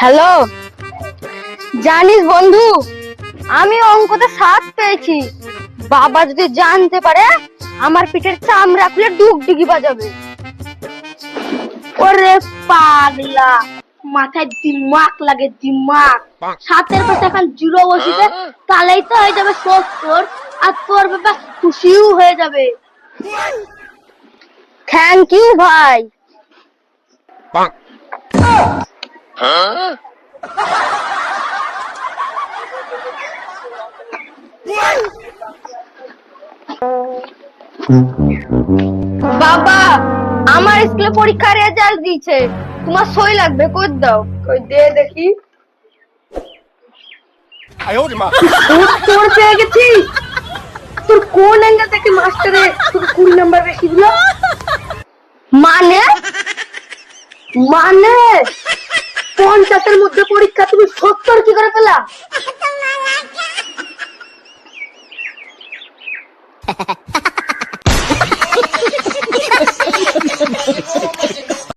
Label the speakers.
Speaker 1: Hello, জানিস বন্ধু, আমি অঙ্কতে 7 পেয়েছি। বাবা যদি জানতে পারে আমার পিঠের চামড়া খুলে ডুগডুগি বাজাবে।
Speaker 2: ওরে পাগলা, মাথায় দিমাগ লাগে, দিমাগ। 7-এর পাশে এখন 0 বসিতে, তাহলেই তো হয়ে যাবে 70, আর তোর বাবা খুশিও হয়ে যাবে।
Speaker 1: থ্যাংক ইউ ভাই। বাবা, আমার স্কুলে পরীক্ষার রেজাল্ট দিয়েছে, তোমার সই লাগবে, কই দাও।
Speaker 2: কই দে দেখি।
Speaker 3: 哎呦我的妈！
Speaker 2: তোর পেয়ে গেছি। তোর কোন অ্যাঙ্গেল থেকে মাস্টারে তোর 20 নাম্বার বেশি দিল?
Speaker 1: মানে
Speaker 2: মানে 50-এর মধ্যে পরীক্ষা, তুমি 70 কি করে পেলা?